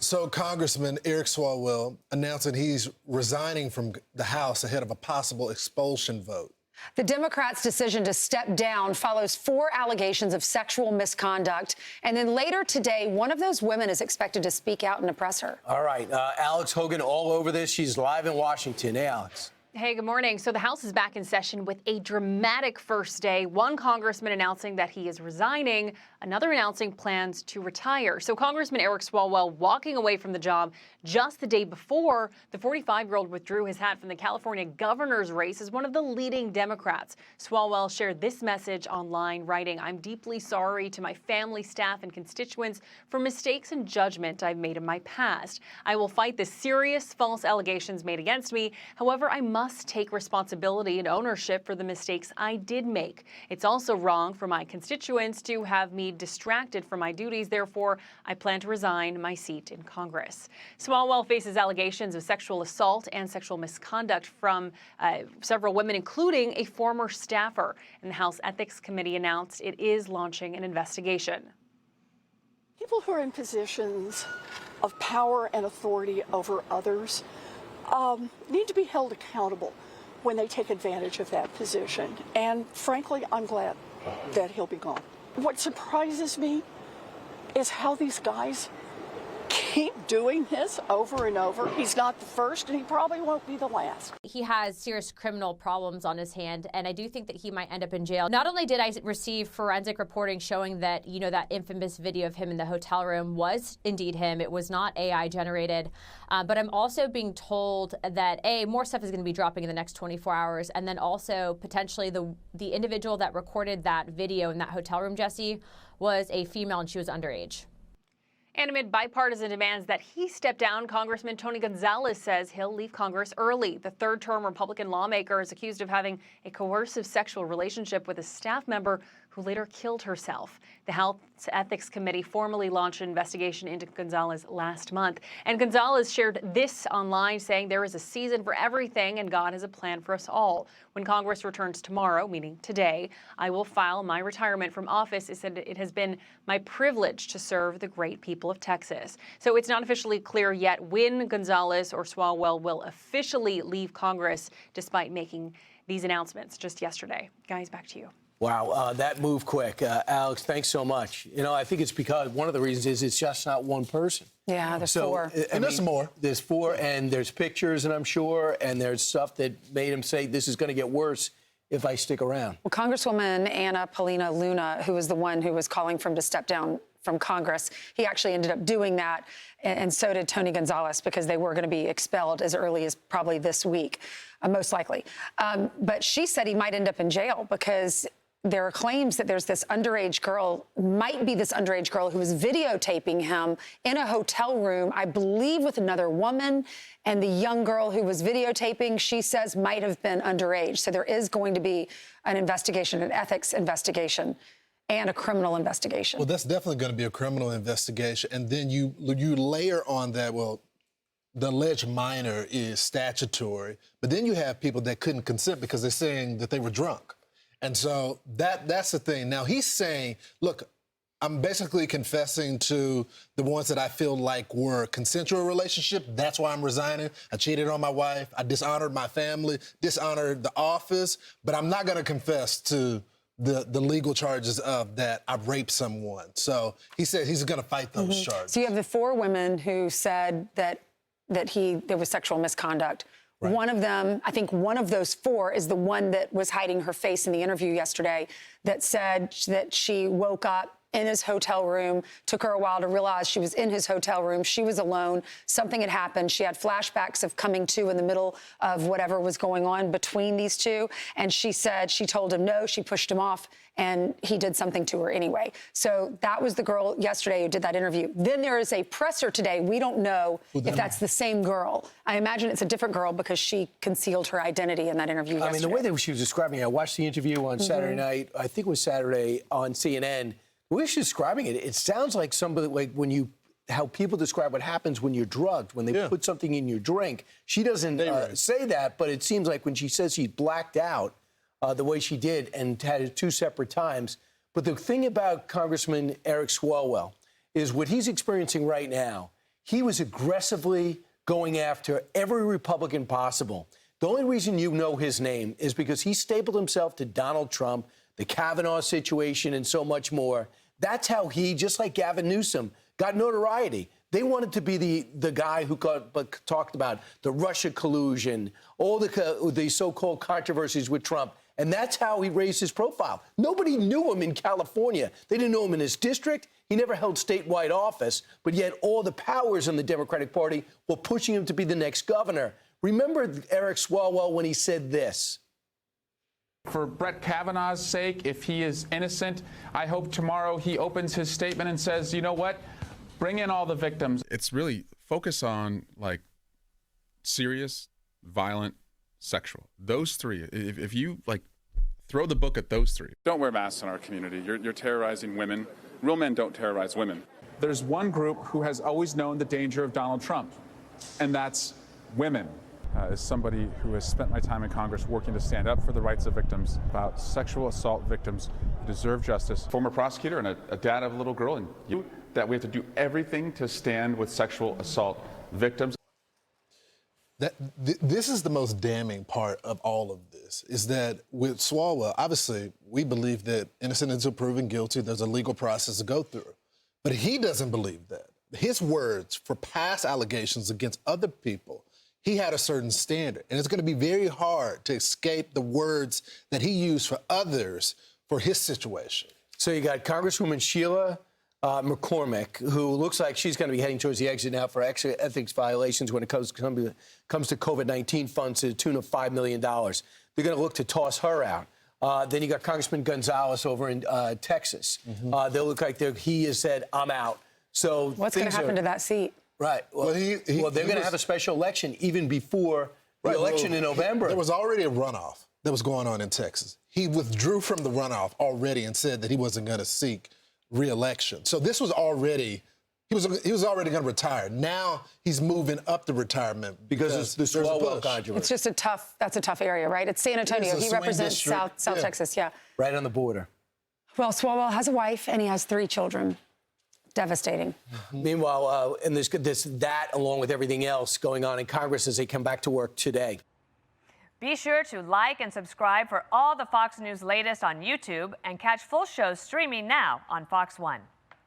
So Congressman Eric Swalwell announcing he's resigning from the House ahead of a possible expulsion vote. The Democrats' decision to step down follows 4 allegations of sexual misconduct. And then later today, one of those women is expected to speak out and oppress her. All right. Alex Hogan all over this. She's live in Washington. Hey, Alex. Hey, good morning. So the House is back in session with a dramatic first day. One congressman announcing that he is resigning, another announcing plans to retire. So Congressman Eric Swalwell walking away from the job just the day before the 45-year-old withdrew his hat from the California governor's race as one of the leading Democrats. Swalwell shared this message online, writing, "I'm deeply sorry to my family, staff, and constituents for mistakes and judgment I've made in my past. I will fight the serious false allegations made against me. However, I must take responsibility and ownership for the mistakes I did make. It's also wrong for my constituents to have me distracted from my duties. Therefore, I plan to resign my seat in Congress." Swalwell faces allegations of sexual assault and sexual misconduct from several women, including a former staffer. And the House Ethics Committee announced it is launching an investigation. People who are in positions of power and authority over others need to be held accountable when they take advantage of that position. And frankly, I'm glad that he'll be gone. What surprises me is how these guys keep doing this over and over. He's not the first, and he probably won't be the last. He has serious criminal problems on his hand, and I do think that he might end up in jail. Not only did I receive forensic reporting showing that, that infamous video of him in the hotel room was indeed him. It was not AI generated. But I'm also being told that, more stuff is going to be dropping in the next 24 hours. And then also potentially the individual that recorded that video in that hotel room, Jesse, was a female and she was underage. And amid bipartisan demands that he step down, Congressman Tony Gonzales says he'll leave Congress early. The third-term Republican lawmaker is accused of having a coercive sexual relationship with a staff member who later killed herself. The House Ethics Committee formally launched an investigation into Gonzalez last month. And Gonzalez shared this online, saying there is a season for everything and God has a plan for us all. When Congress returns tomorrow, meaning today, I will file my retirement from office. He said it has been my privilege to serve the great people of Texas. So it's not officially clear yet when Gonzalez or Swalwell will officially leave Congress, despite making these announcements just yesterday. Guys, back to you. Wow, that moved quick. Alex, thanks so much. I think it's because one of the reasons is it's just not one person. Yeah, there's 4. And there's more. There's 4, and there's pictures, and I'm sure, and there's stuff that made him say this is going to get worse if I stick around. Well, Congresswoman Anna Paulina Luna, who was the one who was calling for him to step down from Congress, he actually ended up doing that, and so did Tony Gonzales, because they were going to be expelled as early as probably this week, most likely. But she said he might end up in jail because there are claims that there's this underage girl, might be this underage girl, who was videotaping him in a hotel room, I believe with another woman. And the young girl who was videotaping, she says, might have been underage. So there is going to be an investigation, an ethics investigation, and a criminal investigation. Well, that's definitely going to be a criminal investigation. And then you layer on that, well, the alleged minor is statutory, but then you have people that couldn't consent because they're saying that they were drunk. And so that's the thing. Now, he's saying, look, I'm basically confessing to the ones that I feel like were consensual relationship. That's why I'm resigning. I cheated on my wife. I dishonored my family, dishonored the office. But I'm not going to confess to the legal charges of that I raped someone. So he said he's going to fight those charges. So you have the 4 women who said that there was sexual misconduct. Right. One of them, I think one of those 4 is the one that was hiding her face in the interview yesterday, that said that she woke up in his hotel room. Took her a while to realize she was in his hotel room. She was alone. Something had happened. She had flashbacks of coming to in the middle of whatever was going on between these two. And she said she told him no, she pushed him off, and he did something to her anyway. So that was the girl yesterday who did that interview. Then there is a presser today. We don't know if that's the same girl. I imagine it's a different girl because she concealed her identity in that interview yesterday. I mean, the way that she was describing it, I watched the interview on Saturday night, I think it was Saturday, on CNN. The way she's describing it, it sounds like somebody, like how people describe what happens when you're drugged, when they put something in your drink. She doesn't say that, but it seems like when she says she's blacked out the way she did and had it 2 separate times. But the thing about Congressman Eric Swalwell is what he's experiencing right now. he was aggressively going after every Republican possible. The only reason you know his name is because he stapled himself to Donald Trump, the Kavanaugh situation, and so much more. That's how he, just like Gavin Newsom, got notoriety. They wanted to be the guy who talked about the Russia collusion, all the so-called controversies with Trump. And that's how he raised his profile. Nobody knew him in California. They didn't know him in his district. He never held statewide office, but yet all the powers in the Democratic Party were pushing him to be the next governor. Remember Eric Swalwell when he said this? For Brett Kavanaugh's sake, if he is innocent, I hope tomorrow he opens his statement and says, you know what, bring in all the victims. It's really focus on like serious, violent, sexual. Those three. If you like throw the book at those three. Don't wear masks in our community. You're terrorizing women. Real men don't terrorize women. There's one group who has always known the danger of Donald Trump, and that's women. As somebody who has spent my time in Congress working to stand up for the rights of victims, about sexual assault victims who deserve justice. Former prosecutor and a dad of a little girl, and you, that we have to do everything to stand with sexual assault victims. This is the most damning part of all of this, is that with Swalwell, obviously, we believe that innocent until proven guilty, there's a legal process to go through. But he doesn't believe that. His words for past allegations against other people, he had a certain standard. And it's going to be very hard to escape the words that he used for others for his situation. So you got Congresswoman Sheila McCormick, who looks like she's going to be heading towards the exit now for ethics violations when it comes to COVID-19 funds to the tune of $5 million. They're going to look to toss her out. Then you got Congressman Gonzalez over in Texas. They'll look like he has said, I'm out. So what's going to happen to that seat? Right. Well, they're going to have a special election even before the election in November. There was already a runoff that was going on in Texas. He withdrew from the runoff already and said that he wasn't going to seek re-election. So this was already, he was already going to retire. Now he's moving up the retirement because the Swalwell controversy. It's just that's a tough area, right? It's San Antonio. He represents South Texas, yeah. Right on the border. Well, Swalwell has a wife and he has 3 children. Devastating. Meanwhile, and there's that along with everything else going on in Congress as they come back to work today. Be sure to like and subscribe for all the Fox News latest on YouTube and catch full shows streaming now on Fox One.